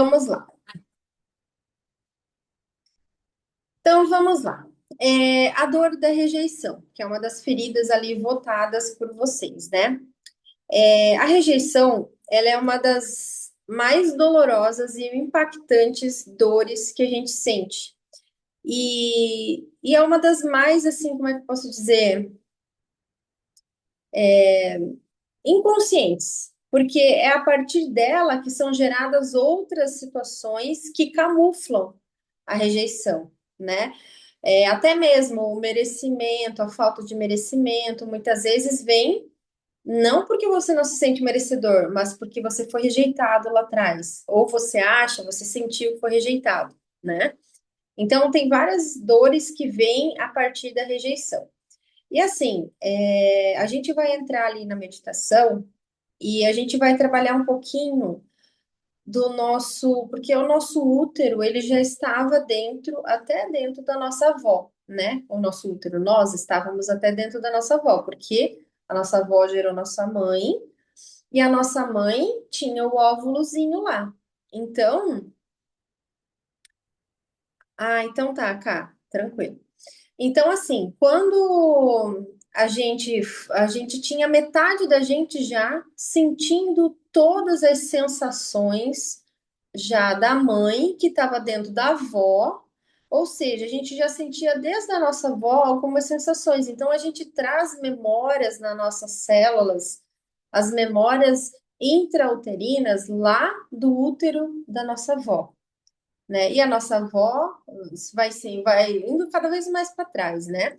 Vamos lá. Então, vamos lá. A dor da rejeição, que é uma das feridas ali votadas por vocês, né? A rejeição, ela é uma das mais dolorosas e impactantes dores que a gente sente. E é uma das mais, assim, como é que eu posso dizer, inconscientes, porque é a partir dela que são geradas outras situações que camuflam a rejeição, né? Até mesmo o merecimento, a falta de merecimento, muitas vezes vem não porque você não se sente merecedor, mas porque você foi rejeitado lá atrás, ou você acha, você sentiu que foi rejeitado, né? Então, tem várias dores que vêm a partir da rejeição. E assim, a gente vai entrar ali na meditação e a gente vai trabalhar um pouquinho do nosso, porque o nosso útero, ele já estava dentro, até dentro da nossa avó, né? O nosso útero, nós estávamos até dentro da nossa avó, porque a nossa avó gerou nossa mãe e a nossa mãe tinha o óvulozinho lá. Então, então tá, cá, tranquilo. Então, assim, quando a gente tinha metade da gente já sentindo todas as sensações já da mãe que estava dentro da avó, ou seja, a gente já sentia desde a nossa avó algumas sensações. Então, a gente traz memórias nas nossas células, as memórias intrauterinas lá do útero da nossa avó, né? E a nossa avó vai indo cada vez mais para trás, né?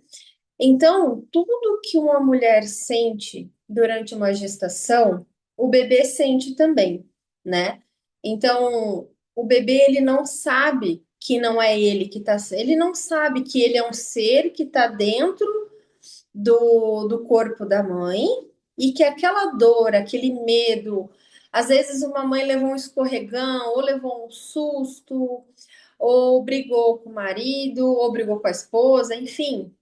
Então, tudo que uma mulher sente durante uma gestação, o bebê sente também, né? Então, o bebê ele não sabe que não é ele que está, ele não sabe que ele é um ser que está dentro do corpo da mãe e que aquela dor, aquele medo, às vezes uma mãe levou um escorregão ou levou um susto, ou brigou com o marido, ou brigou com a esposa, enfim,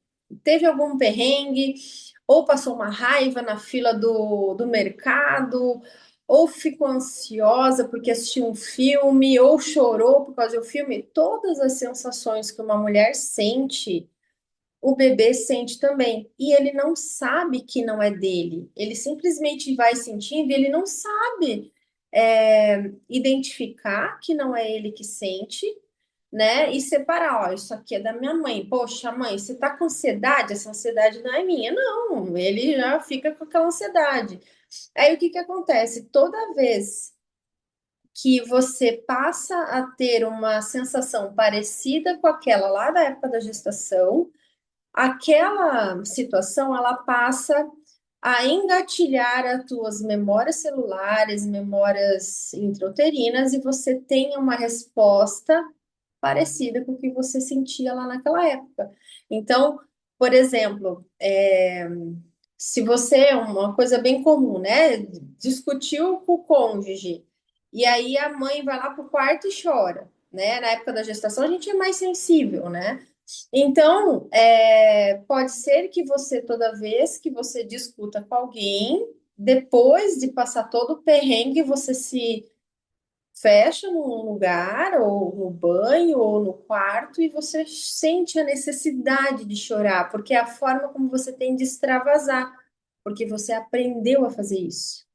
teve algum perrengue, ou passou uma raiva na fila do mercado, ou ficou ansiosa porque assistiu um filme, ou chorou por causa do filme. Todas as sensações que uma mulher sente, o bebê sente também. E ele não sabe que não é dele. Ele simplesmente vai sentindo e ele não sabe identificar que não é ele que sente, né? E separar, ó, isso aqui é da minha mãe. Poxa, mãe, você tá com ansiedade? Essa ansiedade não é minha. Não, ele já fica com aquela ansiedade. Aí o que que acontece? Toda vez que você passa a ter uma sensação parecida com aquela lá da época da gestação, aquela situação ela passa a engatilhar as tuas memórias celulares, memórias intrauterinas, e você tem uma resposta parecida com o que você sentia lá naquela época. Então, por exemplo, se você, uma coisa bem comum, né? Discutiu com o cônjuge, e aí a mãe vai lá pro quarto e chora, né? Na época da gestação a gente é mais sensível, né? Então, pode ser que você, toda vez que você discuta com alguém, depois de passar todo o perrengue, você se fecha num lugar, ou no banho, ou no quarto, e você sente a necessidade de chorar, porque é a forma como você tem de extravasar, porque você aprendeu a fazer isso.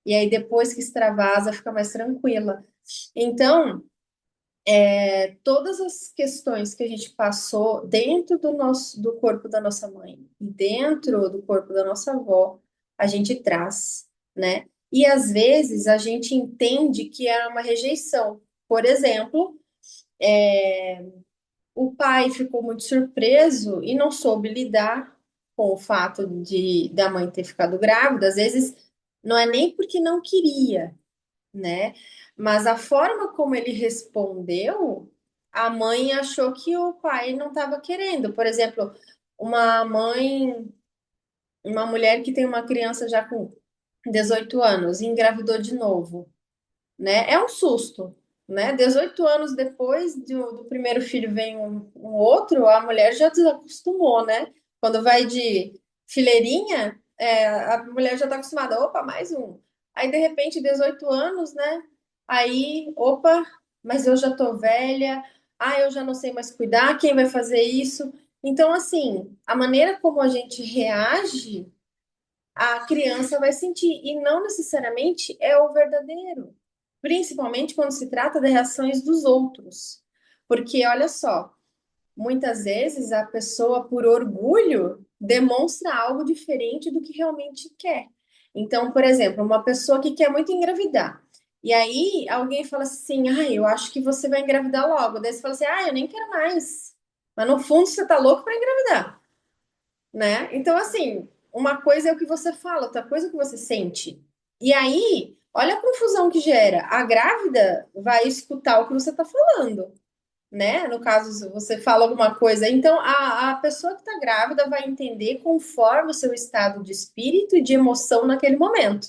E aí, depois que extravasa, fica mais tranquila. Então, todas as questões que a gente passou dentro do corpo da nossa mãe e dentro do corpo da nossa avó, a gente traz, né? E às vezes a gente entende que é uma rejeição. Por exemplo, o pai ficou muito surpreso e não soube lidar com o fato de da mãe ter ficado grávida. Às vezes não é nem porque não queria, né? Mas a forma como ele respondeu, a mãe achou que o pai não estava querendo. Por exemplo, uma mãe, uma mulher que tem uma criança já com 18 anos e engravidou de novo, né? É um susto, né? 18 anos depois do primeiro filho vem um outro, a mulher já desacostumou, né? Quando vai de fileirinha, a mulher já está acostumada, opa, mais um. Aí, de repente, 18 anos, né? Aí, opa. mas eu já tô velha, eu já não sei mais cuidar, quem vai fazer isso? Então, assim, a maneira como a gente reage, a criança vai sentir, e não necessariamente é o verdadeiro, principalmente quando se trata das reações dos outros. Porque, olha só, muitas vezes a pessoa, por orgulho, demonstra algo diferente do que realmente quer. Então, por exemplo, uma pessoa que quer muito engravidar. E aí alguém fala assim: eu acho que você vai engravidar logo. Daí você fala assim: eu nem quero mais. Mas no fundo você tá louco para engravidar, né? Então, assim, uma coisa é o que você fala, outra coisa é o que você sente. E aí, olha a confusão que gera. A grávida vai escutar o que você está falando, né? No caso, se você fala alguma coisa, então a pessoa que está grávida vai entender conforme o seu estado de espírito e de emoção naquele momento,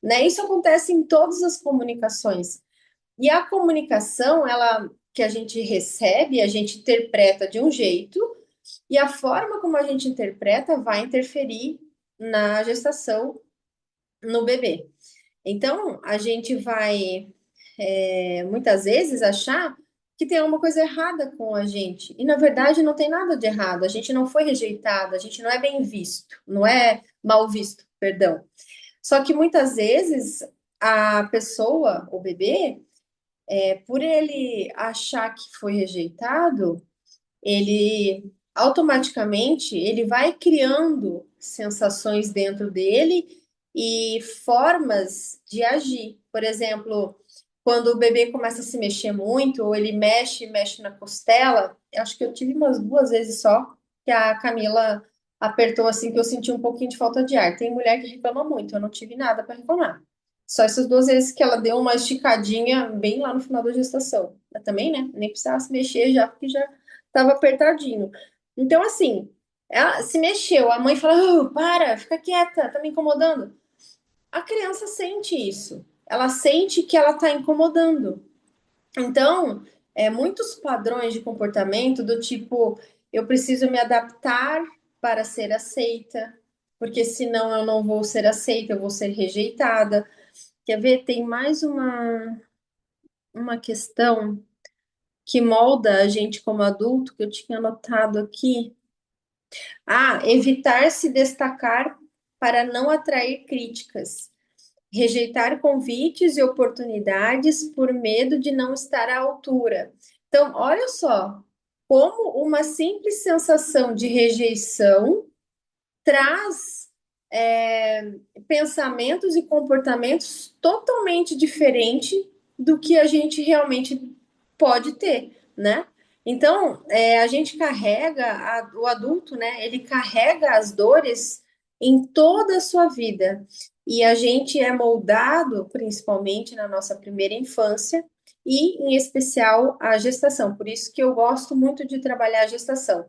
né? Isso acontece em todas as comunicações. E a comunicação, ela que a gente recebe, a gente interpreta de um jeito, e a forma como a gente interpreta vai interferir na gestação no bebê. Então, a gente vai muitas vezes achar que tem alguma coisa errada com a gente. E na verdade não tem nada de errado. A gente não foi rejeitado, a gente não é bem visto, não é mal visto, perdão. Só que muitas vezes a pessoa, o bebê, por ele achar que foi rejeitado, ele automaticamente ele vai criando sensações dentro dele e formas de agir. Por exemplo, quando o bebê começa a se mexer muito, ou ele mexe na costela, eu acho que eu tive umas duas vezes só que a Camila apertou assim que eu senti um pouquinho de falta de ar. Tem mulher que reclama muito, eu não tive nada para reclamar. Só essas duas vezes que ela deu uma esticadinha bem lá no final da gestação. Mas também, né? Nem precisava se mexer já, porque já estava apertadinho. Então, assim, ela se mexeu, a mãe fala: para, fica quieta, tá me incomodando. A criança sente isso, ela sente que ela está incomodando. Então, muitos padrões de comportamento do tipo: eu preciso me adaptar para ser aceita, porque senão eu não vou ser aceita, eu vou ser rejeitada. Quer ver? Tem mais uma questão que molda a gente como adulto que eu tinha anotado aqui. Evitar se destacar para não atrair críticas. Rejeitar convites e oportunidades por medo de não estar à altura. Então, olha só, como uma simples sensação de rejeição traz pensamentos e comportamentos totalmente diferentes do que a gente realmente pode ter, né? Então, a gente carrega, o adulto, né? Ele carrega as dores em toda a sua vida. E a gente é moldado, principalmente na nossa primeira infância, e em especial a gestação. Por isso que eu gosto muito de trabalhar a gestação.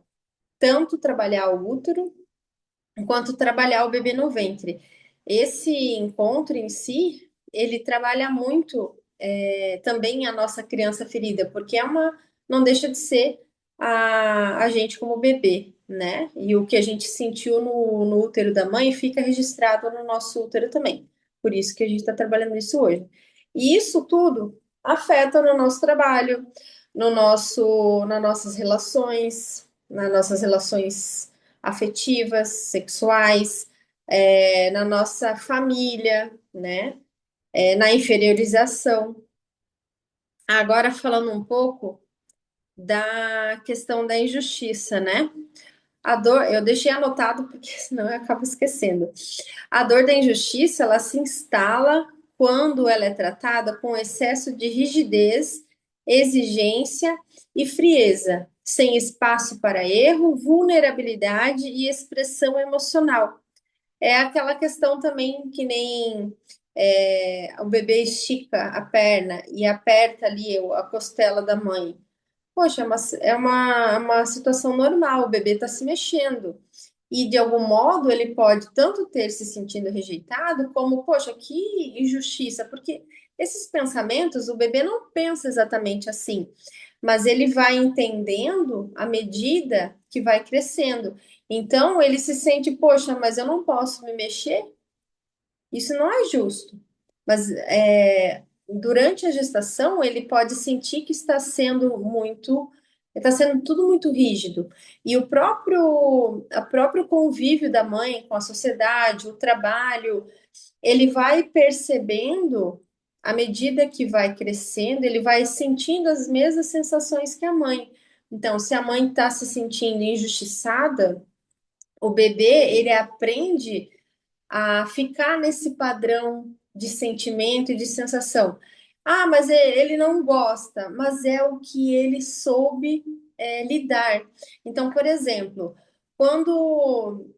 Tanto trabalhar o útero, quanto trabalhar o bebê no ventre. Esse encontro em si, ele trabalha muito também a nossa criança ferida, porque não deixa de ser a gente como bebê, né? E o que a gente sentiu no útero da mãe fica registrado no nosso útero também. Por isso que a gente está trabalhando isso hoje. E isso tudo afeta no nosso trabalho, nas nossas relações afetivas, sexuais, na nossa família, né? Na inferiorização. Agora falando um pouco da questão da injustiça, né? A dor, eu deixei anotado porque senão eu acabo esquecendo. A dor da injustiça, ela se instala quando ela é tratada com excesso de rigidez, exigência e frieza, sem espaço para erro, vulnerabilidade e expressão emocional. É aquela questão também que nem o bebê estica a perna e aperta ali a costela da mãe. Poxa, é uma situação normal, o bebê está se mexendo. E de algum modo ele pode tanto ter se sentindo rejeitado, como, poxa, que injustiça, porque esses pensamentos, o bebê não pensa exatamente assim, mas ele vai entendendo à medida que vai crescendo. Então ele se sente, poxa, mas eu não posso me mexer? Isso não é justo. Mas durante a gestação, ele pode sentir que está sendo tudo muito rígido. E a próprio convívio da mãe com a sociedade, o trabalho, ele vai percebendo, à medida que vai crescendo, ele vai sentindo as mesmas sensações que a mãe. Então, se a mãe está se sentindo injustiçada, o bebê, ele aprende a ficar nesse padrão de sentimento e de sensação. Ah, mas ele não gosta, mas é o que ele soube lidar. Então, por exemplo, quando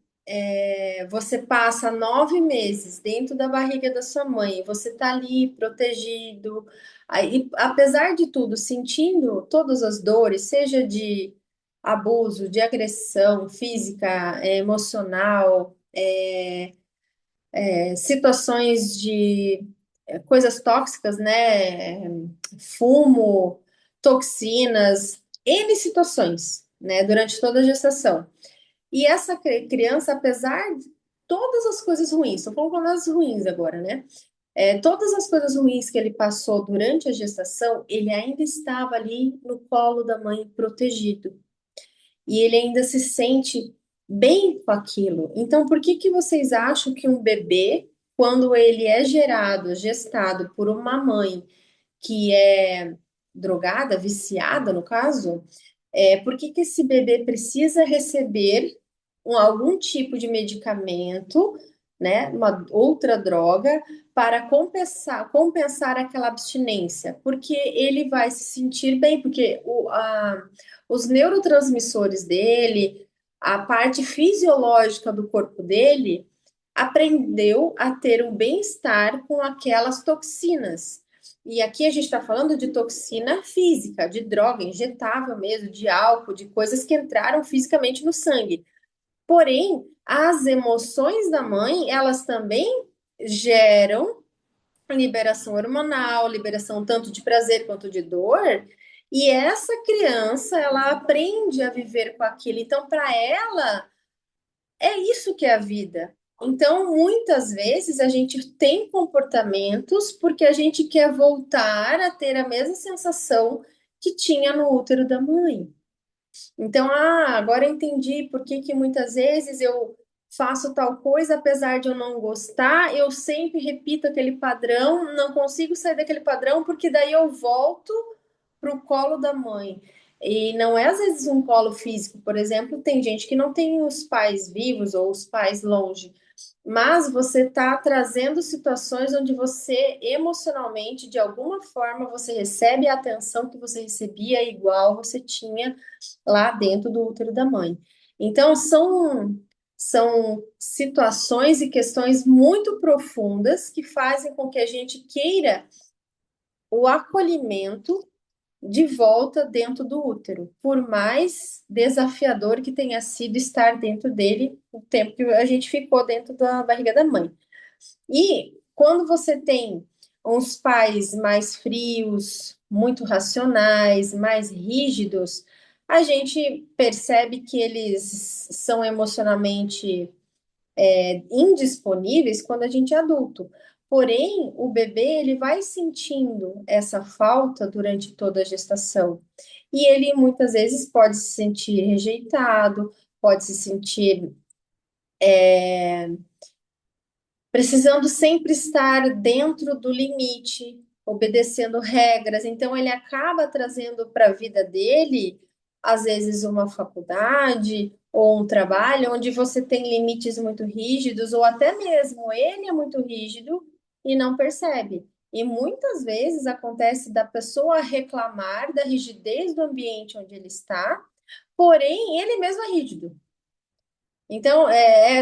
você passa 9 meses dentro da barriga da sua mãe, você está ali protegido, aí, apesar de tudo, sentindo todas as dores, seja de abuso, de agressão física, emocional, situações de coisas tóxicas, né? Fumo, toxinas, N situações, né? Durante toda a gestação. E essa criança, apesar de todas as coisas ruins, estou falando das ruins agora, né? Todas as coisas ruins que ele passou durante a gestação, ele ainda estava ali no colo da mãe, protegido. E ele ainda se sente bem com aquilo. Então, por que que vocês acham que um bebê, quando ele é gerado, gestado por uma mãe que é drogada, viciada, no caso, por que que esse bebê precisa receber algum tipo de medicamento, né, uma outra droga, para compensar aquela abstinência? Porque ele vai se sentir bem, porque os neurotransmissores dele, a parte fisiológica do corpo dele, aprendeu a ter um bem-estar com aquelas toxinas. E aqui a gente está falando de toxina física, de droga injetável mesmo, de álcool, de coisas que entraram fisicamente no sangue. Porém, as emoções da mãe, elas também geram liberação hormonal, liberação tanto de prazer quanto de dor, e essa criança, ela aprende a viver com aquilo. Então, para ela, é isso que é a vida. Então, muitas vezes a gente tem comportamentos porque a gente quer voltar a ter a mesma sensação que tinha no útero da mãe. Então, agora eu entendi por que que muitas vezes eu faço tal coisa, apesar de eu não gostar, eu sempre repito aquele padrão, não consigo sair daquele padrão, porque daí eu volto para o colo da mãe. E não é às vezes um colo físico, por exemplo, tem gente que não tem os pais vivos ou os pais longe, mas você está trazendo situações onde você emocionalmente, de alguma forma, você recebe a atenção que você recebia igual você tinha lá dentro do útero da mãe. Então, são situações e questões muito profundas que fazem com que a gente queira o acolhimento de volta dentro do útero, por mais desafiador que tenha sido estar dentro dele o tempo que a gente ficou dentro da barriga da mãe. E quando você tem uns pais mais frios, muito racionais, mais rígidos, a gente percebe que eles são emocionalmente indisponíveis quando a gente é adulto. Porém, o bebê ele vai sentindo essa falta durante toda a gestação. E ele muitas vezes pode se sentir rejeitado, pode se sentir precisando sempre estar dentro do limite, obedecendo regras. Então, ele acaba trazendo para a vida dele, às vezes, uma faculdade ou um trabalho onde você tem limites muito rígidos, ou até mesmo ele é muito rígido e não percebe. E muitas vezes acontece da pessoa reclamar da rigidez do ambiente onde ele está, porém ele mesmo é rígido. Então,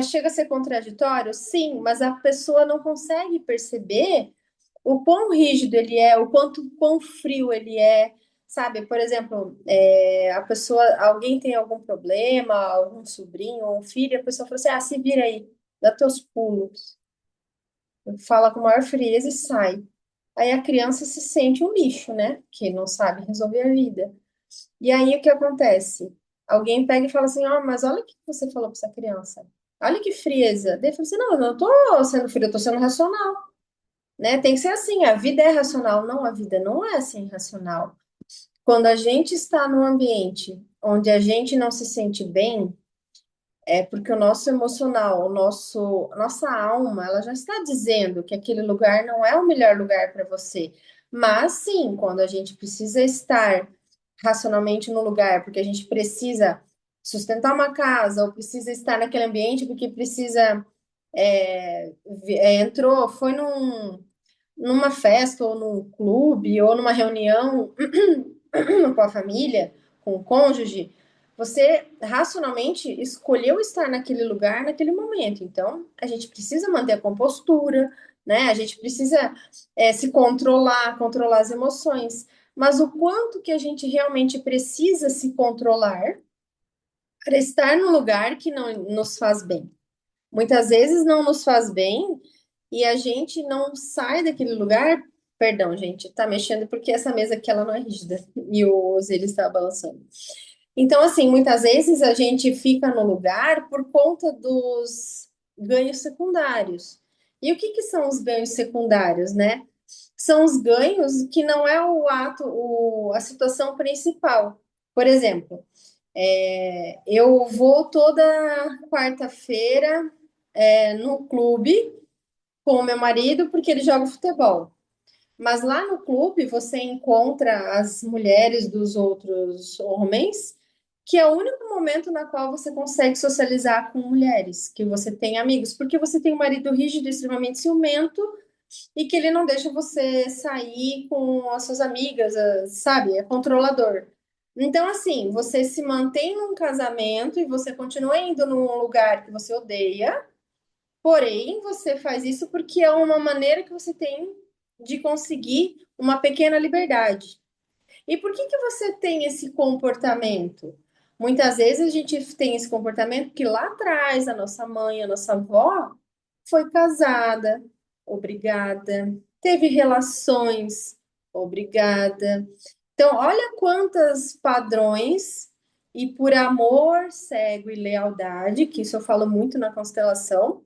chega a ser contraditório? Sim, mas a pessoa não consegue perceber o quão rígido ele é, quão frio ele é, sabe? Por exemplo, alguém tem algum problema, algum sobrinho ou um filho, a pessoa fala assim, se vira aí, dá teus pulos, fala com maior frieza e sai. Aí a criança se sente um lixo, né? Que não sabe resolver a vida. E aí o que acontece? Alguém pega e fala assim: mas olha o que você falou para essa criança. Olha que frieza. Daí eu falo assim: não, eu não tô sendo fria, eu tô sendo racional. né? Tem que ser assim, a vida é racional. Não, a vida não é assim racional. Quando a gente está num ambiente onde a gente não se sente bem, é porque o nosso emocional, a nossa alma, ela já está dizendo que aquele lugar não é o melhor lugar para você. Mas sim, quando a gente precisa estar racionalmente no lugar, porque a gente precisa sustentar uma casa, ou precisa estar naquele ambiente porque precisa, entrou, foi numa festa, ou num clube, ou numa reunião com a família, com o cônjuge, você racionalmente escolheu estar naquele lugar, naquele momento. Então, a gente precisa manter a compostura, né? A gente precisa se controlar, controlar as emoções. Mas o quanto que a gente realmente precisa se controlar para estar no lugar que não nos faz bem? Muitas vezes não nos faz bem e a gente não sai daquele lugar. Perdão, gente, tá mexendo porque essa mesa aqui ela não é rígida e o Osiris está balançando. Então, assim, muitas vezes a gente fica no lugar por conta dos ganhos secundários. E o que que são os ganhos secundários, né? São os ganhos que não é o ato, a situação principal. Por exemplo, eu vou toda quarta-feira no clube com o meu marido porque ele joga futebol. Mas lá no clube você encontra as mulheres dos outros homens, que é o único momento na qual você consegue socializar com mulheres, que você tem amigos, porque você tem um marido rígido, extremamente ciumento, e que ele não deixa você sair com as suas amigas, sabe? É controlador. Então, assim, você se mantém num casamento e você continua indo num lugar que você odeia, porém, você faz isso porque é uma maneira que você tem de conseguir uma pequena liberdade. E por que que você tem esse comportamento? Muitas vezes a gente tem esse comportamento porque lá atrás a nossa mãe, a nossa avó foi casada, obrigada, teve relações, obrigada. Então, olha quantos padrões e por amor cego e lealdade, que isso eu falo muito na constelação,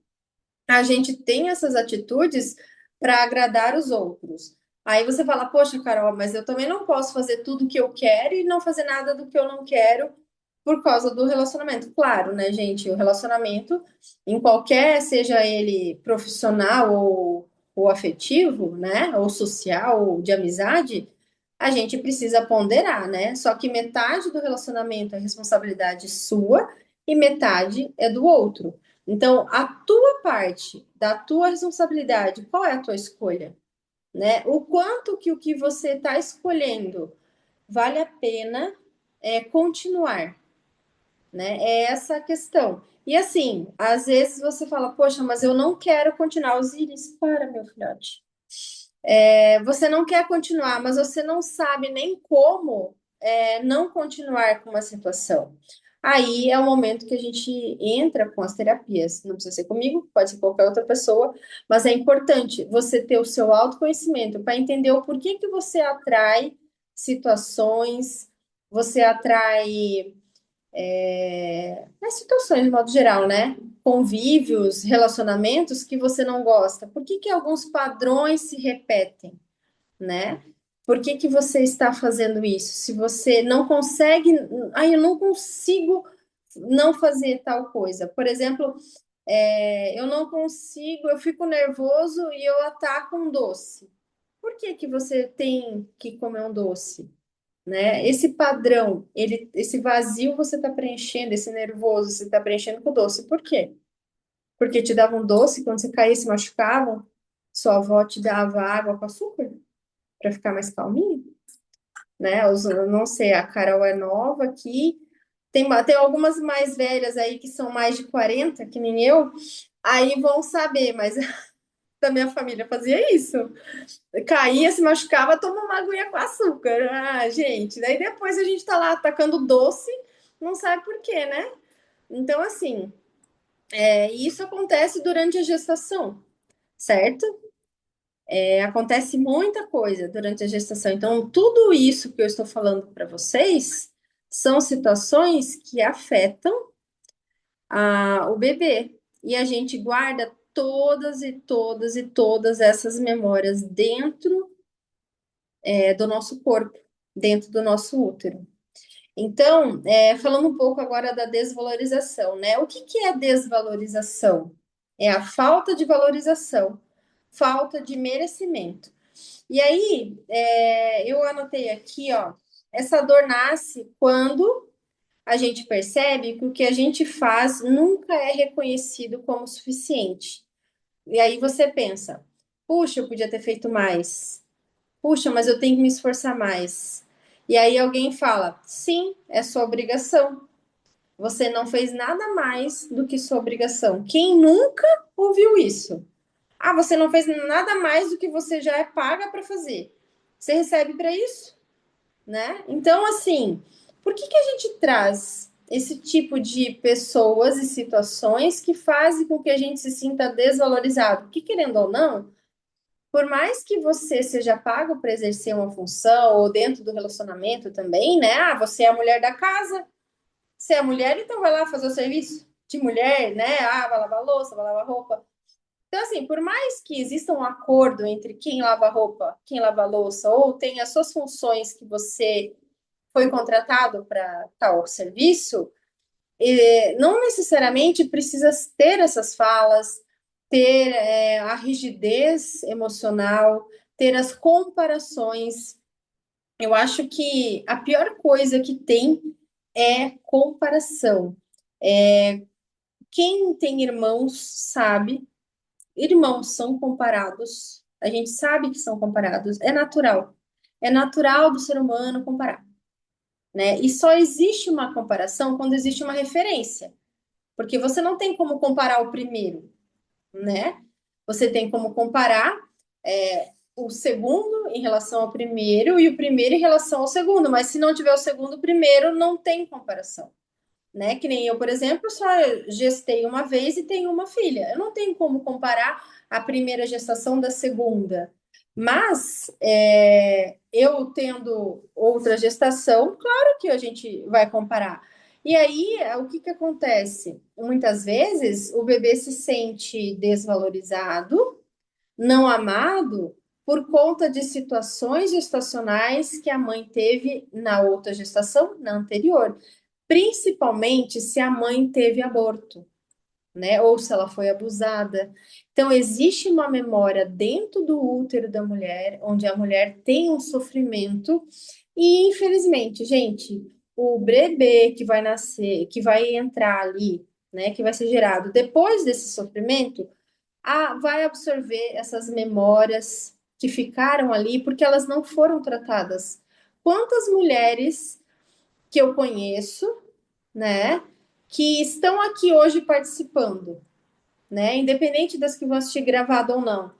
a gente tem essas atitudes para agradar os outros. Aí você fala, poxa, Carol, mas eu também não posso fazer tudo o que eu quero e não fazer nada do que eu não quero por causa do relacionamento. Claro, né, gente? O relacionamento, em qualquer, seja ele profissional ou afetivo, né? Ou social, ou de amizade, a gente precisa ponderar, né? Só que metade do relacionamento é responsabilidade sua e metade é do outro. Então, a tua parte da tua responsabilidade, qual é a tua escolha, né? O quanto que o que você está escolhendo vale a pena continuar, né? É essa a questão. E assim, às vezes você fala, poxa, mas eu não quero continuar. Osiris, para, meu filhote. Você não quer continuar, mas você não sabe nem como não continuar com uma situação. Aí é o momento que a gente entra com as terapias. Não precisa ser comigo, pode ser qualquer outra pessoa, mas é importante você ter o seu autoconhecimento para entender o porquê que você atrai situações, você atrai situações de modo geral, né? Convívios, relacionamentos que você não gosta. Por que que alguns padrões se repetem? Né? Por que que você está fazendo isso? Se você não consegue, eu não consigo não fazer tal coisa. Por exemplo, eu não consigo, eu fico nervoso e eu ataco um doce. Por que que você tem que comer um doce? Né? Esse padrão, esse vazio você está preenchendo, esse nervoso você está preenchendo com doce. Por quê? Porque te dava um doce quando você caía e se machucava, sua avó te dava água com açúcar para ficar mais calminho, né? Eu não sei, a Carol é nova aqui. Tem algumas mais velhas aí que são mais de 40 que nem eu, aí vão saber, mas da minha família fazia isso. Caía, se machucava, toma uma aguinha com açúcar. Ah, gente, daí depois a gente tá lá atacando doce, não sabe por quê, né? Então, assim, isso acontece durante a gestação, certo? Acontece muita coisa durante a gestação. Então, tudo isso que eu estou falando para vocês são situações que afetam o bebê. E a gente guarda todas e todas e todas essas memórias dentro, do nosso corpo, dentro do nosso útero. Então, falando um pouco agora da desvalorização, né? O que que é desvalorização? É a falta de valorização, falta de merecimento. E aí, eu anotei aqui, ó, essa dor nasce quando a gente percebe que o que a gente faz nunca é reconhecido como suficiente. E aí você pensa, puxa, eu podia ter feito mais. Puxa, mas eu tenho que me esforçar mais. E aí alguém fala, sim, é sua obrigação. Você não fez nada mais do que sua obrigação. Quem nunca ouviu isso? Ah, você não fez nada mais do que você já é paga para fazer. Você recebe para isso, né? Então, assim, por que que a gente traz esse tipo de pessoas e situações que fazem com que a gente se sinta desvalorizado? Porque, querendo ou não, por mais que você seja pago para exercer uma função, ou dentro do relacionamento também, né? Ah, você é a mulher da casa, você é a mulher, então vai lá fazer o serviço de mulher, né? Ah, vai lavar louça, vai lavar roupa. Então, assim, por mais que exista um acordo entre quem lava roupa, quem lava louça, ou tem as suas funções que você foi contratado para tal serviço, não necessariamente precisa ter essas falas, ter a rigidez emocional, ter as comparações. Eu acho que a pior coisa que tem é comparação. Quem tem irmãos sabe, irmãos são comparados, a gente sabe que são comparados, é natural. É natural do ser humano comparar, né? E só existe uma comparação quando existe uma referência. Porque você não tem como comparar o primeiro, né? Você tem como comparar o segundo em relação ao primeiro e o primeiro em relação ao segundo, mas se não tiver o segundo, o primeiro não tem comparação, né? Que nem eu, por exemplo, só gestei uma vez e tenho uma filha. Eu não tenho como comparar a primeira gestação da segunda. Mas eu tendo outra gestação, claro que a gente vai comparar. E aí, o que que acontece? Muitas vezes o bebê se sente desvalorizado, não amado, por conta de situações gestacionais que a mãe teve na outra gestação, na anterior. Principalmente se a mãe teve aborto, né? Ou se ela foi abusada. Então, existe uma memória dentro do útero da mulher, onde a mulher tem um sofrimento, e infelizmente, gente, o bebê que vai nascer, que vai entrar ali, né, que vai ser gerado depois desse sofrimento, vai absorver essas memórias que ficaram ali porque elas não foram tratadas. Quantas mulheres que eu conheço, né, que estão aqui hoje participando, né, independente das que vão assistir gravado ou não.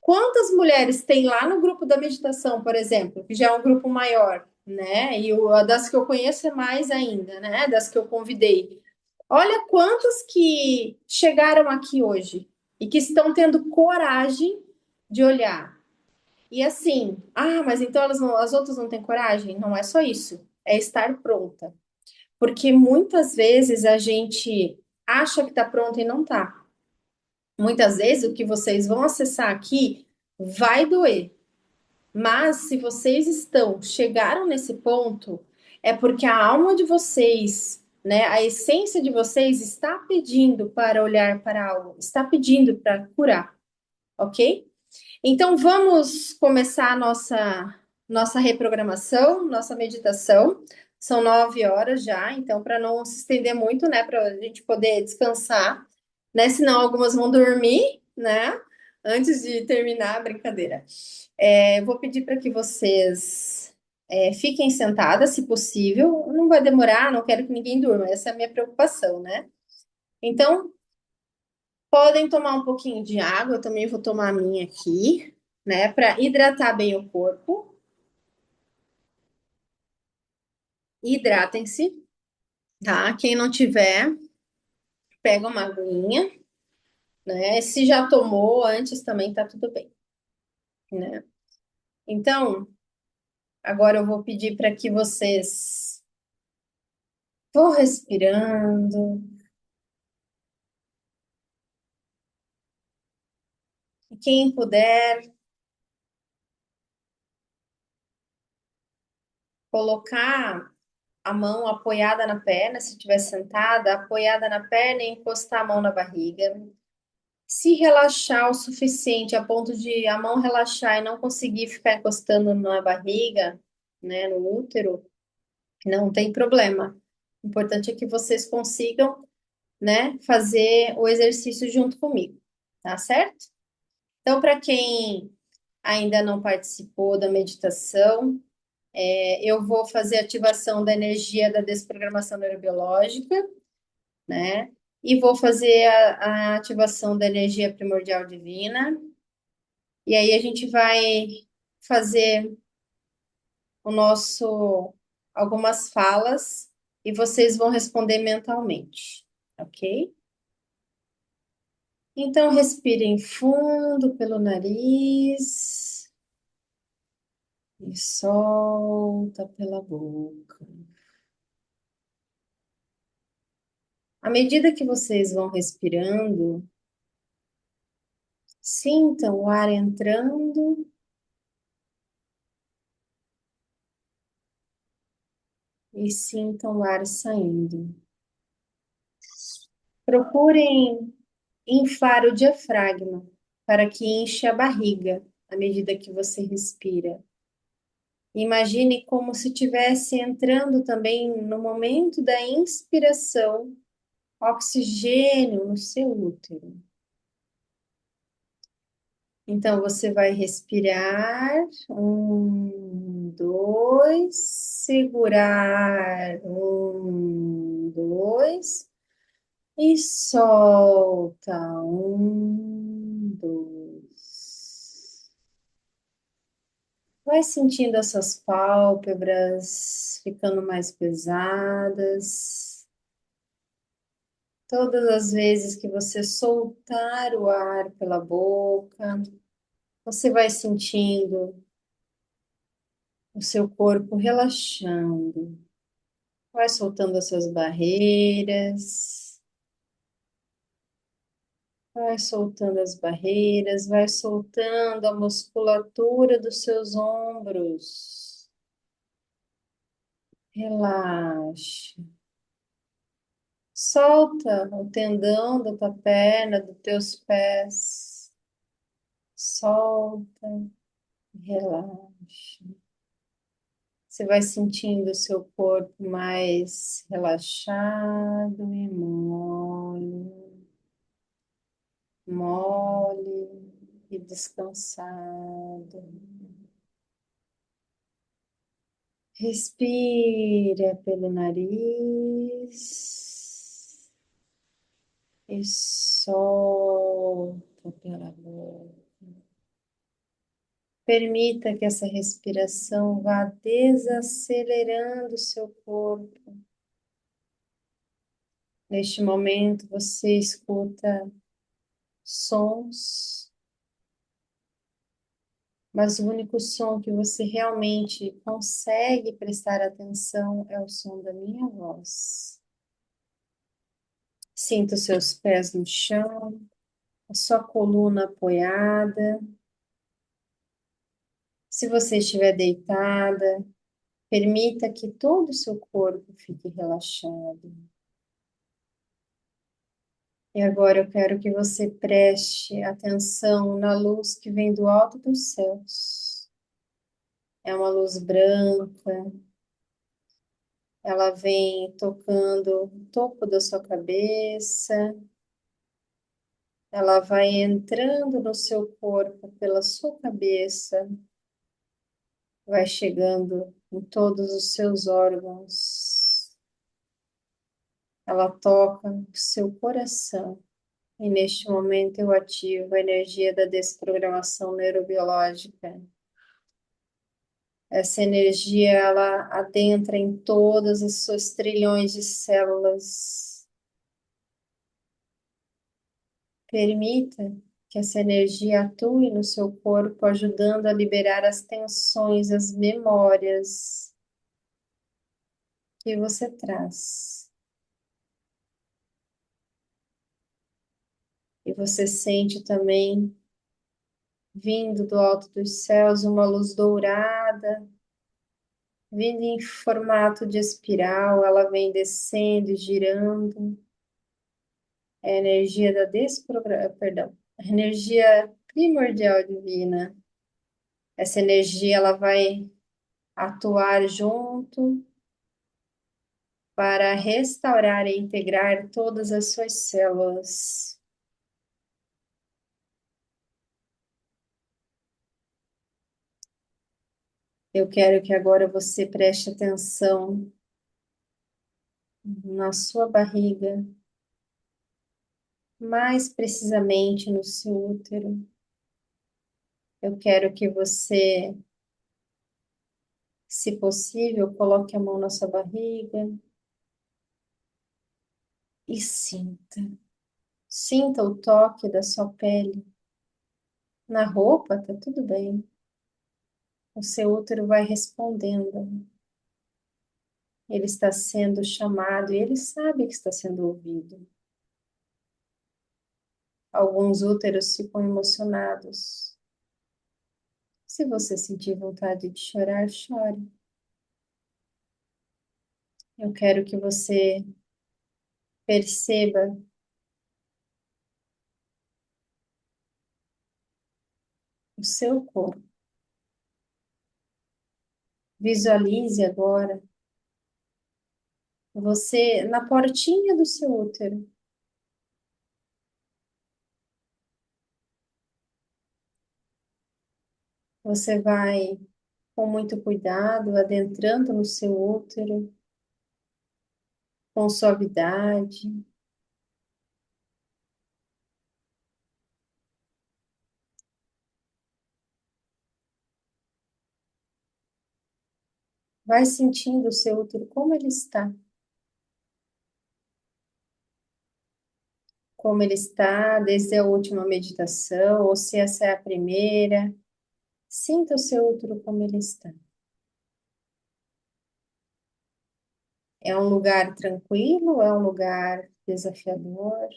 Quantas mulheres tem lá no grupo da meditação, por exemplo, que já é um grupo maior, né, e das que eu conheço é mais ainda, né, das que eu convidei. Olha quantas que chegaram aqui hoje e que estão tendo coragem de olhar. E assim, mas então as outras não têm coragem? Não é só isso, é estar pronta. Porque muitas vezes a gente acha que está pronto e não está. Muitas vezes o que vocês vão acessar aqui vai doer. Mas se vocês chegaram nesse ponto, é porque a alma de vocês, né, a essência de vocês está pedindo para olhar para algo, está pedindo para curar, ok? Então vamos começar a nossa reprogramação, nossa meditação. São 9 horas já, então para não se estender muito, né, para a gente poder descansar, né? Senão algumas vão dormir, né? Antes de terminar a brincadeira. Vou pedir para que vocês fiquem sentadas, se possível. Não vai demorar, não quero que ninguém durma. Essa é a minha preocupação, né? Então podem tomar um pouquinho de água, eu também vou tomar a minha aqui, né, para hidratar bem o corpo. Hidratem-se, tá? Quem não tiver, pega uma aguinha, né? Se já tomou antes também tá tudo bem, né? Então, agora eu vou pedir para que vocês vão respirando, Quem puder colocar a mão apoiada na perna, se estiver sentada, apoiada na perna e encostar a mão na barriga. Se relaxar o suficiente a ponto de a mão relaxar e não conseguir ficar encostando na barriga, né, no útero, não tem problema. O importante é que vocês consigam, né, fazer o exercício junto comigo, tá certo? Então, para quem ainda não participou da meditação, eu vou fazer ativação da energia da desprogramação neurobiológica, né? E vou fazer a ativação da energia primordial divina. E aí a gente vai fazer o nosso algumas falas e vocês vão responder mentalmente, ok? Então respirem fundo pelo nariz e solta pela boca. À medida que vocês vão respirando, sintam o ar entrando e sintam o ar saindo. Procurem inflar o diafragma para que enche a barriga à medida que você respira. Imagine como se estivesse entrando também no momento da inspiração, oxigênio no seu útero. Então você vai respirar, 1, 2, segurar, 1, 2, e solta, 1, 2. Vai sentindo essas pálpebras ficando mais pesadas. Todas as vezes que você soltar o ar pela boca, você vai sentindo o seu corpo relaxando. Vai soltando as suas barreiras, vai soltando as barreiras, vai soltando a musculatura dos seus ombros. Relaxa. Solta o tendão da tua perna, dos teus pés. Solta, relaxa. Você vai sentindo o seu corpo mais relaxado e mole, mole e descansado. Respira pelo nariz e solta pela boca. Permita que essa respiração vá desacelerando o seu corpo. Neste momento, você escuta sons, mas o único som que você realmente consegue prestar atenção é o som da minha voz. Sinta os seus pés no chão, a sua coluna apoiada. Se você estiver deitada, permita que todo o seu corpo fique relaxado. E agora eu quero que você preste atenção na luz que vem do alto dos céus. É uma luz branca, ela vem tocando o topo da sua cabeça, ela vai entrando no seu corpo pela sua cabeça, vai chegando em todos os seus órgãos, ela toca o seu coração. E neste momento eu ativo a energia da desprogramação neurobiológica. Essa energia, ela adentra em todas as suas trilhões de células. Permita que essa energia atue no seu corpo, ajudando a liberar as tensões, as memórias que você traz. E você sente também vindo do alto dos céus, uma luz dourada, vindo em formato de espiral, ela vem descendo e girando. É a energia da perdão, a energia primordial divina. Essa energia ela vai atuar junto para restaurar e integrar todas as suas células. Eu quero que agora você preste atenção na sua barriga, mais precisamente no seu útero. Eu quero que você, se possível, coloque a mão na sua barriga e sinta. Sinta o toque da sua pele. Na roupa, tá tudo bem. O seu útero vai respondendo. Ele está sendo chamado e ele sabe que está sendo ouvido. Alguns úteros ficam emocionados. Se você sentir vontade de chorar, chore. Eu quero que você perceba o seu corpo. Visualize agora você na portinha do seu útero. Você vai, com muito cuidado, adentrando no seu útero, com suavidade. Vai sentindo o seu útero como ele está. Como ele está desde a última meditação, ou se essa é a primeira. Sinta o seu útero como ele está. É um lugar tranquilo? É um lugar desafiador?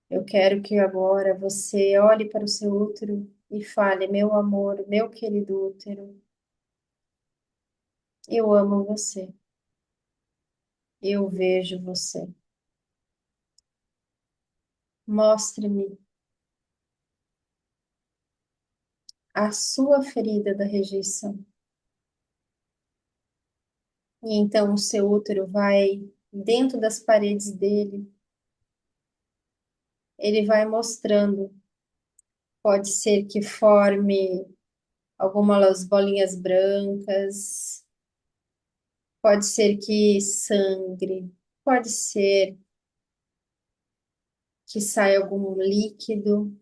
Eu quero que agora você olhe para o seu útero e fale: meu amor, meu querido útero, eu amo você. Eu vejo você. Mostre-me a sua ferida da rejeição. E então o seu útero vai dentro das paredes dele, ele vai mostrando. Pode ser que forme algumas bolinhas brancas, pode ser que sangre, pode ser que saia algum líquido,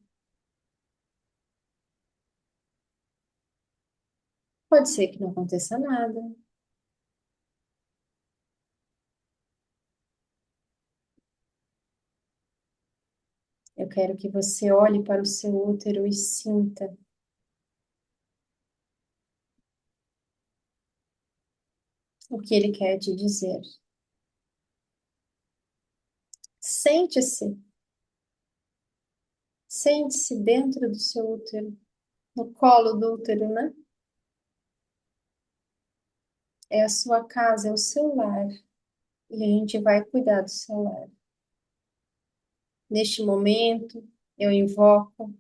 pode ser que não aconteça nada. Eu quero que você olhe para o seu útero e sinta o que ele quer te dizer. Sente-se, sente-se dentro do seu útero, no colo do útero, né? É a sua casa, é o seu lar. E a gente vai cuidar do seu lar. Neste momento, eu invoco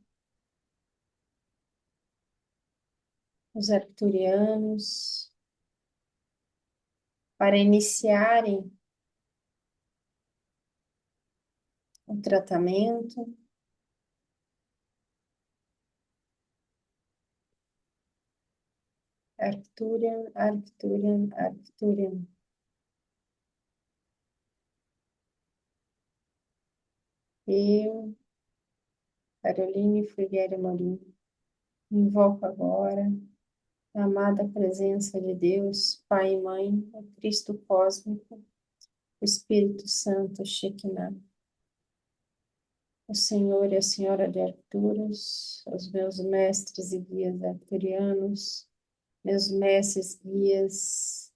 os arcturianos para iniciarem o tratamento. Arcturian, Arcturian, Arcturian. Eu, Caroline Frigieri Morim, invoco agora a amada presença de Deus, Pai e Mãe, o Cristo cósmico, o Espírito Santo, Shekinah, o Senhor e a Senhora de Arcturus, os meus mestres e guias arcturianos, meus mestres, guias,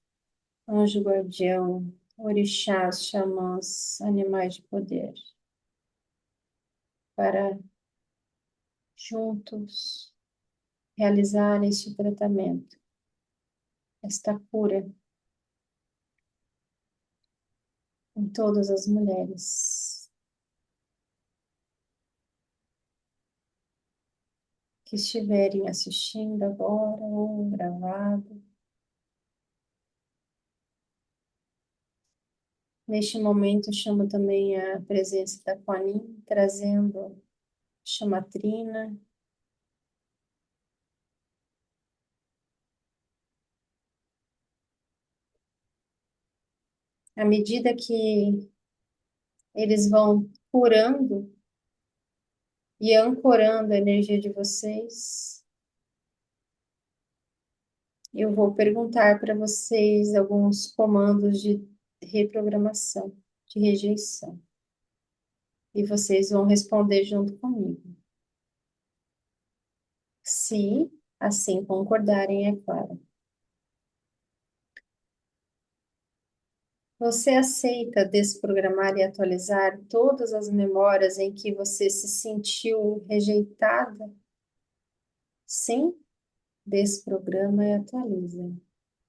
anjo guardião, orixás, xamãs, animais de poder. para juntos realizar este tratamento, esta cura em todas as mulheres que estiverem assistindo agora ou gravado. Neste momento, chamo também a presença da Kuan trazendo chamatrina. À medida que eles vão curando e ancorando a energia de vocês, eu vou perguntar para vocês alguns comandos de reprogramação, de rejeição. E vocês vão responder junto comigo. Se assim concordarem, é claro. Você aceita desprogramar e atualizar todas as memórias em que você se sentiu rejeitada? Sim, desprograma e atualiza.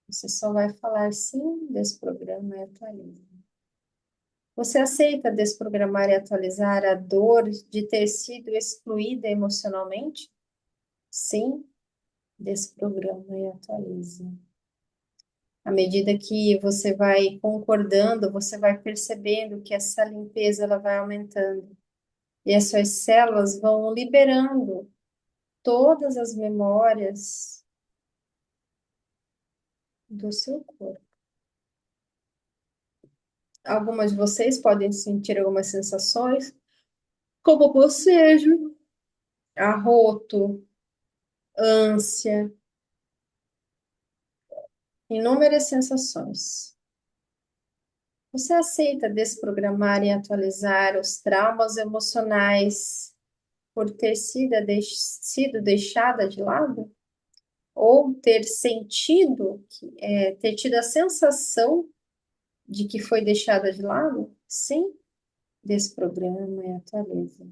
Você só vai falar sim, desprograma e atualiza. Você aceita desprogramar e atualizar a dor de ter sido excluída emocionalmente? Sim, desprograma e atualiza. À medida que você vai concordando, você vai percebendo que essa limpeza ela vai aumentando. E as suas células vão liberando todas as memórias do seu corpo. Algumas de vocês podem sentir algumas sensações, como bocejo, arroto, ânsia, inúmeras sensações. Você aceita desprogramar e atualizar os traumas emocionais por ter sido deixada de lado? Ou ter sentido, ter tido a sensação de que foi deixada de lado? Sim, desprograma e atualiza.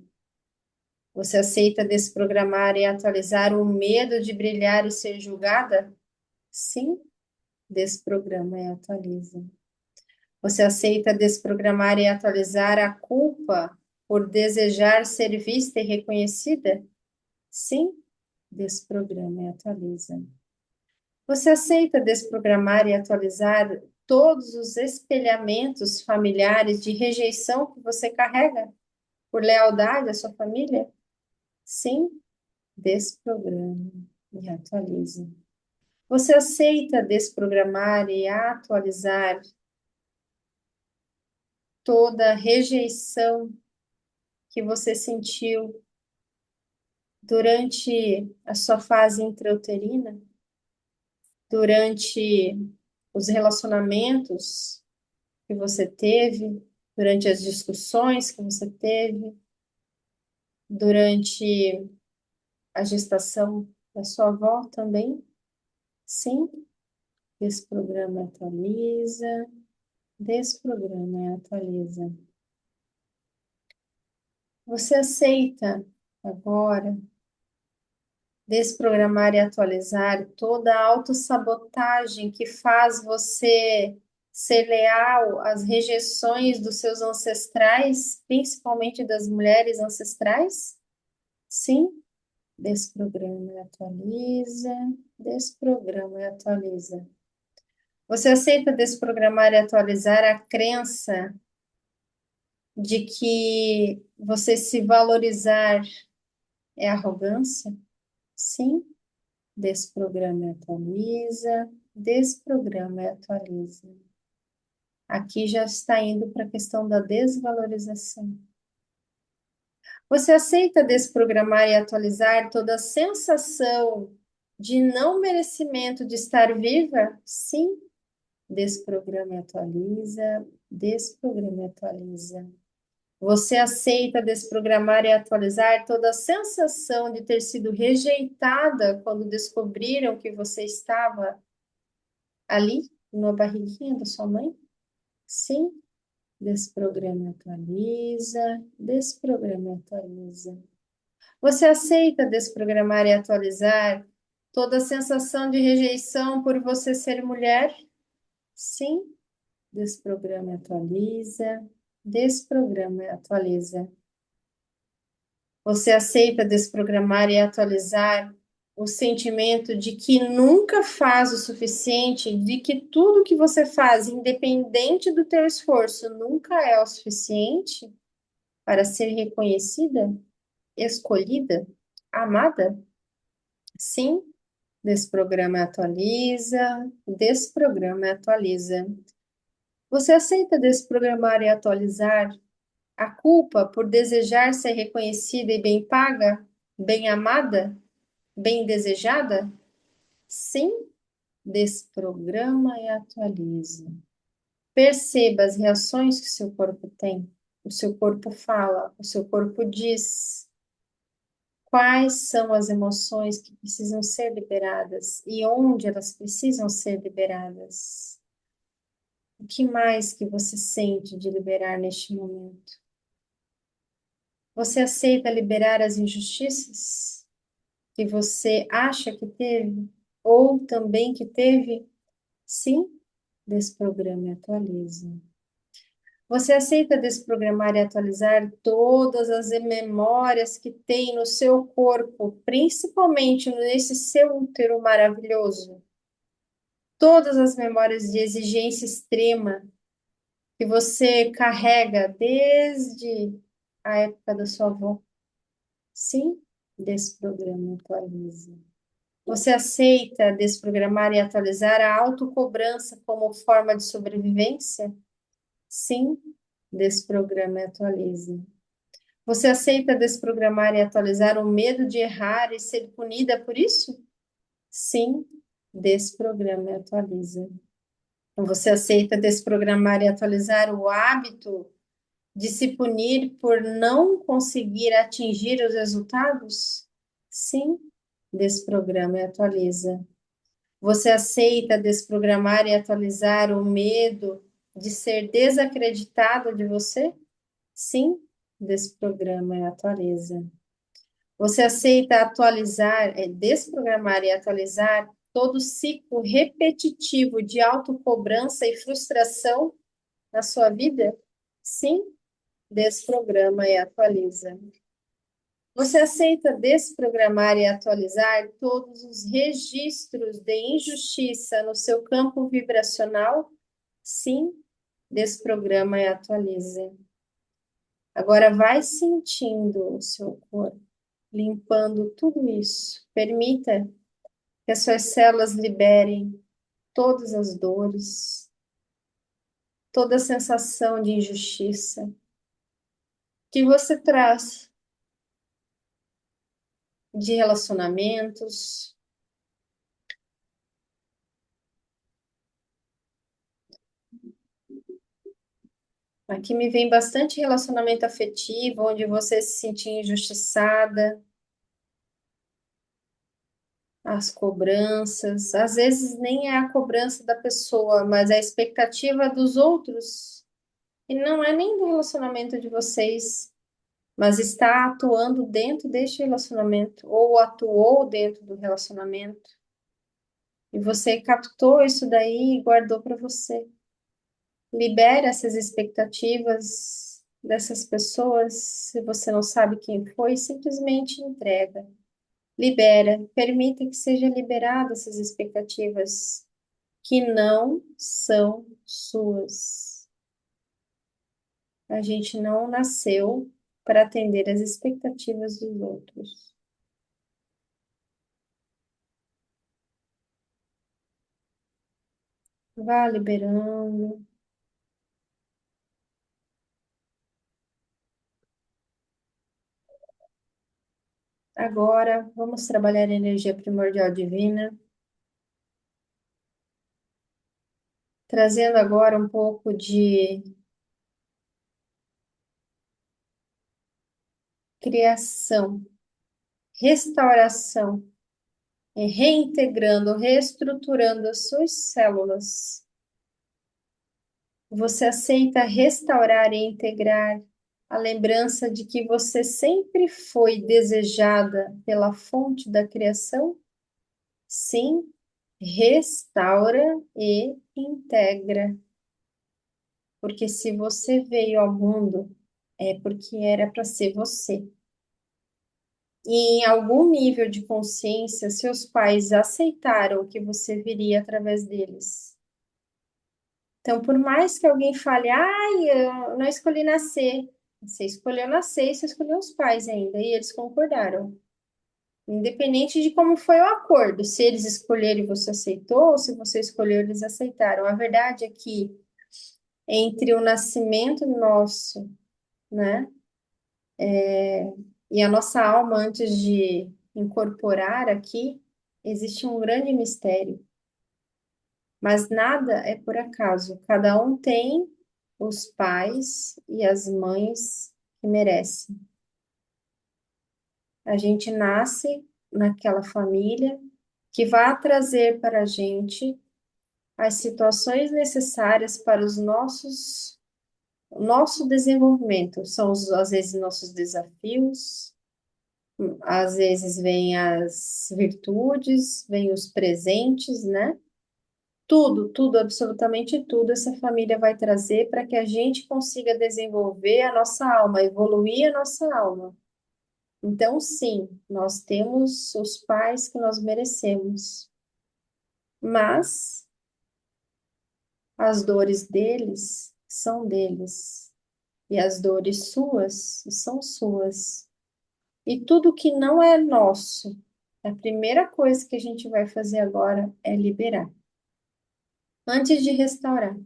Você aceita desprogramar e atualizar o medo de brilhar e ser julgada? Sim, desprograma e atualiza. Você aceita desprogramar e atualizar a culpa por desejar ser vista e reconhecida? Sim, desprograma e atualiza. Você aceita desprogramar e atualizar todos os espelhamentos familiares de rejeição que você carrega por lealdade à sua família? Sim, desprograma e atualiza. Você aceita desprogramar e atualizar toda a rejeição que você sentiu durante a sua fase intrauterina, durante os relacionamentos que você teve, durante as discussões que você teve, durante a gestação da sua avó também? Sim, desprograma e atualiza, desprograma e atualiza. Você aceita agora desprogramar e atualizar toda a autossabotagem que faz você ser leal às rejeições dos seus ancestrais, principalmente das mulheres ancestrais? Sim, desprograma e atualiza, desprograma e atualiza. Você aceita desprogramar e atualizar a crença de que você se valorizar é arrogância? Sim, desprograma e atualiza, desprograma e atualiza. Aqui já está indo para a questão da desvalorização. Você aceita desprogramar e atualizar toda a sensação de não merecimento de estar viva? Sim, desprograma e atualiza, desprograma e atualiza. Você aceita desprogramar e atualizar toda a sensação de ter sido rejeitada quando descobriram que você estava ali, na barriguinha da sua mãe? Sim, Desprograma e atualiza, desprograma e atualiza. Você aceita desprogramar e atualizar toda a sensação de rejeição por você ser mulher? Sim. Desprograma e atualiza, desprograma e atualiza. Você aceita desprogramar e atualizar o sentimento de que nunca faz o suficiente, de que tudo que você faz, independente do teu esforço, nunca é o suficiente para ser reconhecida, escolhida, amada? Sim, desprograma e atualiza, desprograma e atualiza. Você aceita desprogramar e atualizar a culpa por desejar ser reconhecida e bem paga, bem amada, bem desejada? Sim, desprograma e atualiza. Perceba as reações que o seu corpo tem. O seu corpo fala, o seu corpo diz. Quais são as emoções que precisam ser liberadas e onde elas precisam ser liberadas? O que mais que você sente de liberar neste momento? Você aceita liberar as injustiças que você acha que teve ou também que teve? Sim, desprograma e atualiza. Você aceita desprogramar e atualizar todas as memórias que tem no seu corpo, principalmente nesse seu útero maravilhoso? Todas as memórias de exigência extrema que você carrega desde a época da sua avó? Sim, desprograma e atualiza. Você aceita desprogramar e atualizar a autocobrança como forma de sobrevivência? Sim, desprograma e atualiza. Você aceita desprogramar e atualizar o medo de errar e ser punida por isso? Sim, desprograma e atualiza. Você aceita desprogramar e atualizar o hábito de se punir por não conseguir atingir os resultados? Sim, desprograma e atualiza. Você aceita desprogramar e atualizar o medo de ser desacreditado de você? Sim, desprograma e atualiza. Você aceita desprogramar e atualizar todo o ciclo repetitivo de autocobrança e frustração na sua vida? Sim, desprograma e atualiza. Você aceita desprogramar e atualizar todos os registros de injustiça no seu campo vibracional? Sim, desprograma e atualiza. Agora vai sentindo o seu corpo, limpando tudo isso. Permita que as suas células liberem todas as dores, toda a sensação de injustiça que você traz de relacionamentos. Aqui me vem bastante relacionamento afetivo, onde você se sentia injustiçada, as cobranças, às vezes nem é a cobrança da pessoa, mas a expectativa dos outros, e não é nem do relacionamento de vocês, mas está atuando dentro deste relacionamento, ou atuou dentro do relacionamento, e você captou isso daí e guardou para você. Libera essas expectativas dessas pessoas, se você não sabe quem foi, simplesmente entrega. Libera, permita que seja liberada essas expectativas que não são suas. A gente não nasceu para atender as expectativas dos outros. Vá liberando. Agora, vamos trabalhar a energia primordial divina, trazendo agora um pouco de criação, restauração, e reintegrando, reestruturando as suas células, Você aceita restaurar e integrar a lembrança de que você sempre foi desejada pela fonte da criação? Sim, restaura e integra. Porque se você veio ao mundo, é porque era para ser você. E em algum nível de consciência, seus pais aceitaram que você viria através deles. Então, por mais que alguém fale, ai, eu não escolhi nascer, você escolheu nascer e você escolheu os pais ainda, e eles concordaram. Independente de como foi o acordo, se eles escolheram e você aceitou, ou se você escolheu, eles aceitaram. A verdade é que entre o nascimento nosso, né, e a nossa alma antes de incorporar aqui, existe um grande mistério. Mas nada é por acaso. Cada um tem os pais e as mães que merecem. A gente nasce naquela família que vai trazer para a gente as situações necessárias para o nosso desenvolvimento. São, às vezes, nossos desafios, às vezes vêm as virtudes, vêm os presentes, né? Tudo, tudo, absolutamente tudo essa família vai trazer para que a gente consiga desenvolver a nossa alma, evoluir a nossa alma. Então, sim, nós temos os pais que nós merecemos, mas as dores deles são deles e as dores suas são suas. E tudo que não é nosso, a primeira coisa que a gente vai fazer agora é liberar. Antes de restaurar,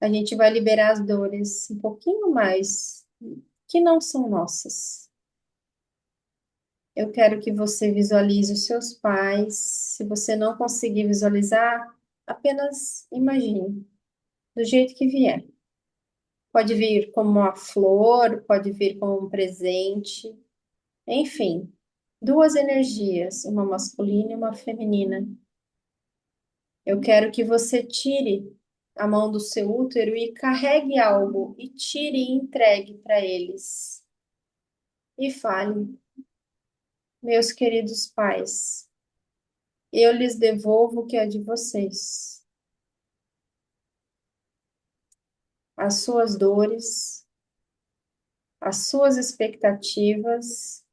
a gente vai liberar as dores um pouquinho mais que não são nossas. Eu quero que você visualize os seus pais. Se você não conseguir visualizar, apenas imagine, do jeito que vier. Pode vir como uma flor, pode vir como um presente, enfim, duas energias, uma masculina e uma feminina. Eu quero que você tire a mão do seu útero e carregue algo e tire e entregue para eles. E fale, meus queridos pais, eu lhes devolvo o que é de vocês, as suas dores, as suas expectativas,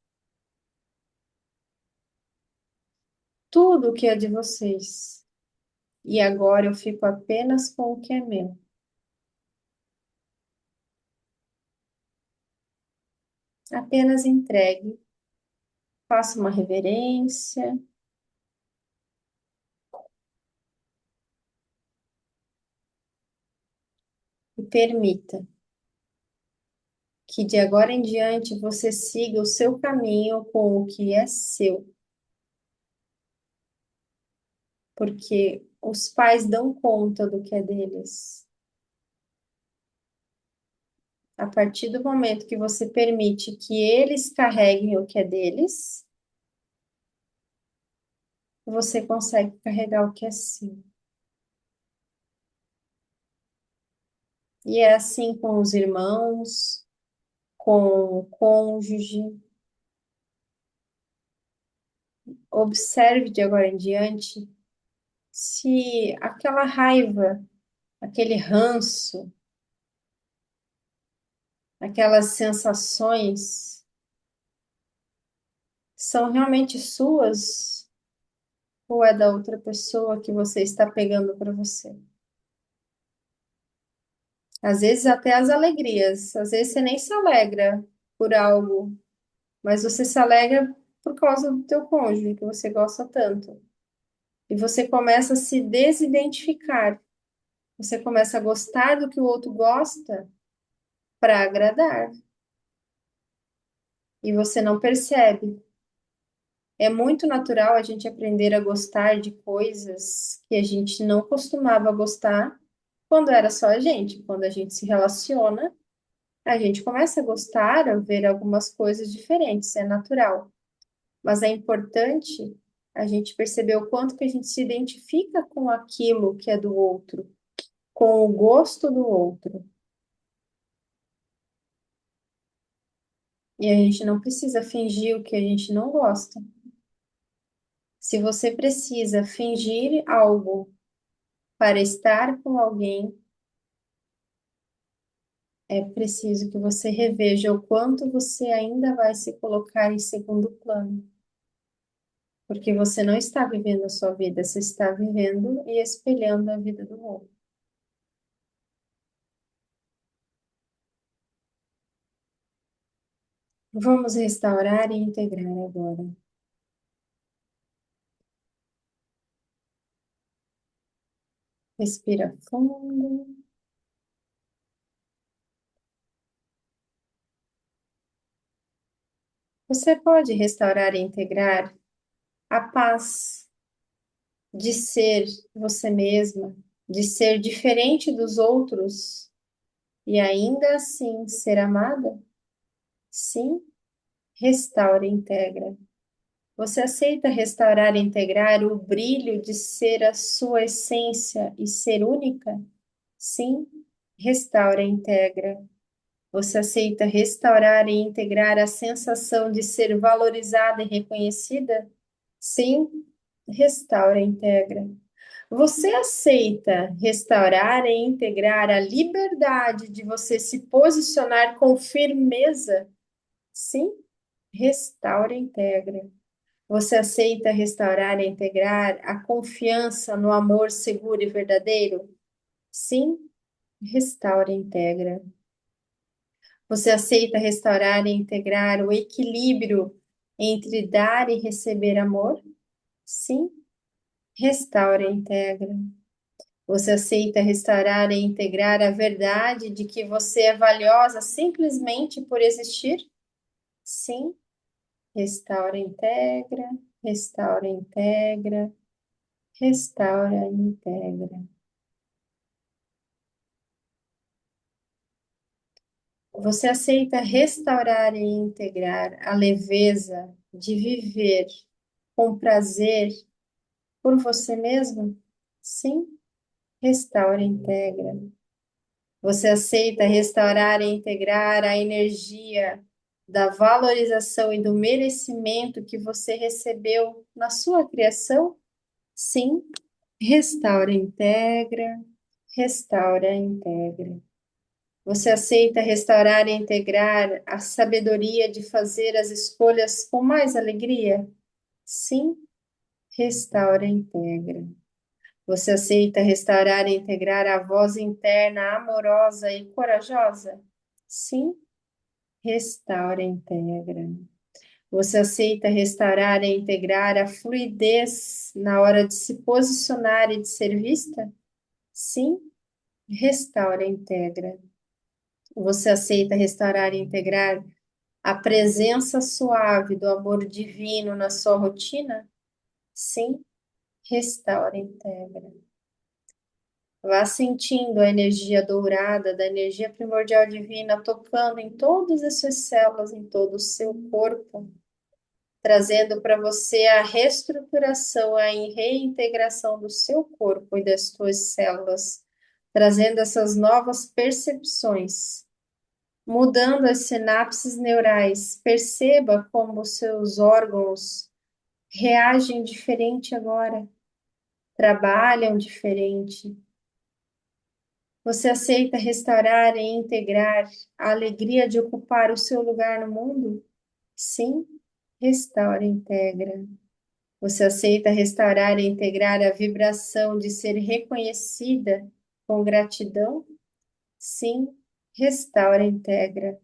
tudo o que é de vocês. E agora eu fico apenas com o que é meu. Apenas entregue, faça uma reverência e permita que de agora em diante você siga o seu caminho com o que é seu, porque os pais dão conta do que é deles. A partir do momento que você permite que eles carreguem o que é deles, você consegue carregar o que é seu. E é assim com os irmãos, com o cônjuge. Observe de agora em diante se aquela raiva, aquele ranço, aquelas sensações são realmente suas ou é da outra pessoa que você está pegando para você. Às vezes até as alegrias, às vezes você nem se alegra por algo, mas você se alegra por causa do teu cônjuge, que você gosta tanto. E você começa a se desidentificar. Você começa a gostar do que o outro gosta para agradar. E você não percebe. É muito natural a gente aprender a gostar de coisas que a gente não costumava gostar quando era só a gente. Quando a gente se relaciona, a gente começa a gostar, a ver algumas coisas diferentes, é natural. Mas é importante a gente perceber o quanto que a gente se identifica com aquilo que é do outro, com o gosto do outro. E a gente não precisa fingir o que a gente não gosta. Se você precisa fingir algo para estar com alguém, é preciso que você reveja o quanto você ainda vai se colocar em segundo plano. Porque você não está vivendo a sua vida, você está vivendo e espelhando a vida do outro. Vamos restaurar e integrar agora. Respira fundo. Você pode restaurar e integrar a paz de ser você mesma, de ser diferente dos outros e ainda assim ser amada? Sim, restaura e integra. Você aceita restaurar e integrar o brilho de ser a sua essência e ser única? Sim, restaura e integra. Você aceita restaurar e integrar a sensação de ser valorizada e reconhecida? Sim, restaura e integra. Você aceita restaurar e integrar a liberdade de você se posicionar com firmeza? Sim, restaura e integra. Você aceita restaurar e integrar a confiança no amor seguro e verdadeiro? Sim, restaura e integra. Você aceita restaurar e integrar o equilíbrio entre dar e receber amor? Sim, restaura e integra. Você aceita restaurar e integrar a verdade de que você é valiosa simplesmente por existir? Sim, restaura e integra, restaura e integra, restaura e integra. Você aceita restaurar e integrar a leveza de viver com prazer por você mesmo? Sim, restaura e integra. Você aceita restaurar e integrar a energia da valorização e do merecimento que você recebeu na sua criação? Sim, restaura e integra, restaura e integra. Você aceita restaurar e integrar a sabedoria de fazer as escolhas com mais alegria? Sim, restaura e integra. Você aceita restaurar e integrar a voz interna amorosa e corajosa? Sim, restaura e integra. Você aceita restaurar e integrar a fluidez na hora de se posicionar e de ser vista? Sim, restaura e integra. Você aceita restaurar e integrar a presença suave do amor divino na sua rotina? Sim, restaura e integra. Vá sentindo a energia dourada da energia primordial divina tocando em todas as suas células, em todo o seu corpo, trazendo para você a reestruturação, a reintegração do seu corpo e das suas células, trazendo essas novas percepções, mudando as sinapses neurais. Perceba como os seus órgãos reagem diferente agora, trabalham diferente. Você aceita restaurar e integrar a alegria de ocupar o seu lugar no mundo? Sim, restaura e integra. Você aceita restaurar e integrar a vibração de ser reconhecida com gratidão? Sim, restaura e integra.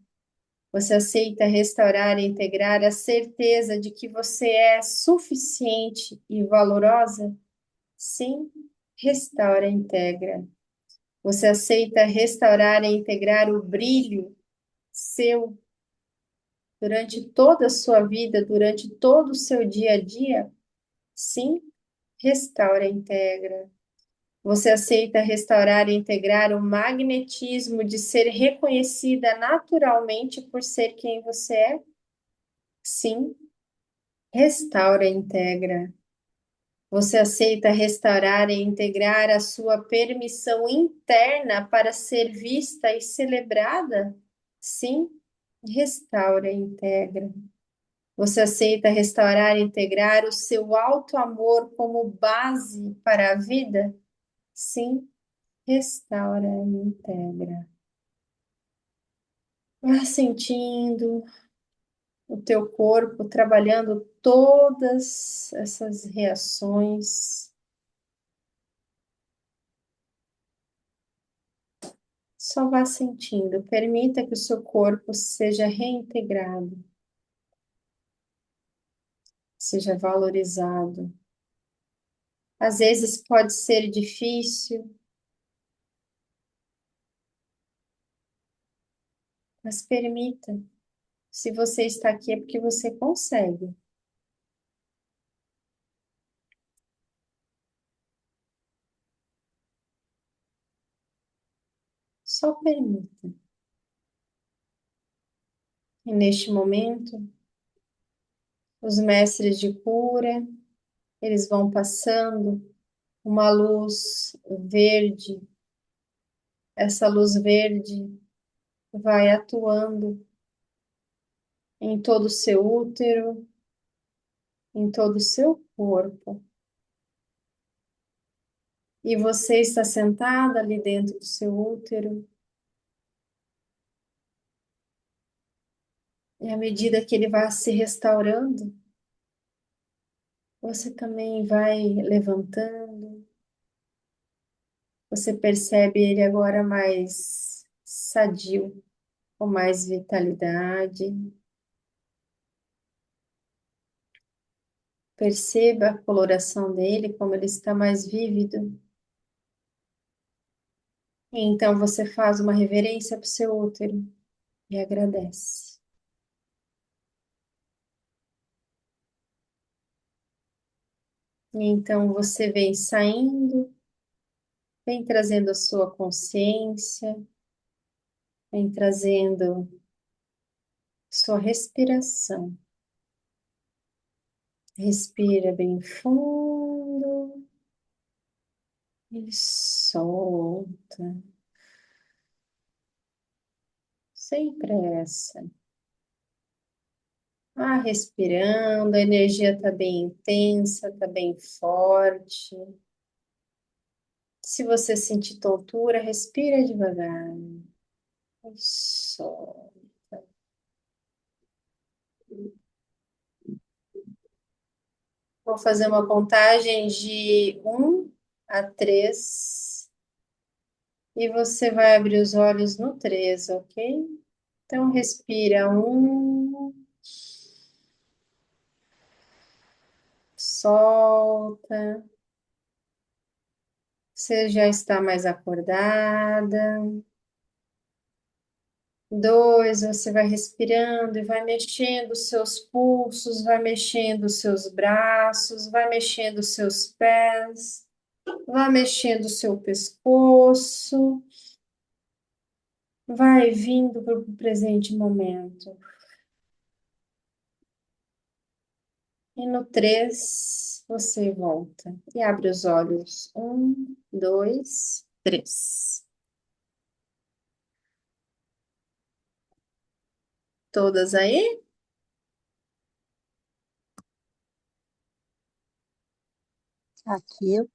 Você aceita restaurar e integrar a certeza de que você é suficiente e valorosa? Sim, restaura e integra. Você aceita restaurar e integrar o brilho seu durante toda a sua vida, durante todo o seu dia a dia? Sim, restaura e integra. Você aceita restaurar e integrar o magnetismo de ser reconhecida naturalmente por ser quem você é? Sim, restaura e integra. Você aceita restaurar e integrar a sua permissão interna para ser vista e celebrada? Sim, restaura e integra. Você aceita restaurar e integrar o seu alto amor como base para a vida? Sim, restaura e integra. Vá sentindo o teu corpo trabalhando todas essas reações. Só vá sentindo, permita que o seu corpo seja reintegrado, seja valorizado. Às vezes pode ser difícil, mas permita. Se você está aqui é porque você consegue. Só permita. E neste momento, os mestres de cura, eles vão passando uma luz verde. Essa luz verde vai atuando em todo o seu útero, em todo o seu corpo. E você está sentada ali dentro do seu útero, e à medida que ele vai se restaurando, você também vai levantando, você percebe ele agora mais sadio, com mais vitalidade. Perceba a coloração dele, como ele está mais vívido. E então você faz uma reverência para o seu útero e agradece. E então você vem saindo, vem trazendo a sua consciência, vem trazendo sua respiração. Respira bem fundo e solta, sem pressa. Respirando, a energia está bem intensa, está bem forte. Se você sentir tontura, respira devagar e solta. Vou fazer uma contagem de 1 a 3 e você vai abrir os olhos no 3, ok? Então, respira 1, solta. Você já está mais acordada. 2, você vai respirando e vai mexendo os seus pulsos, vai mexendo os seus braços, vai mexendo os seus pés, vai mexendo o seu pescoço, vai vindo para o presente momento. E no 3, você volta e abre os olhos. 1, 2, 3. Todas aí? Aqui eu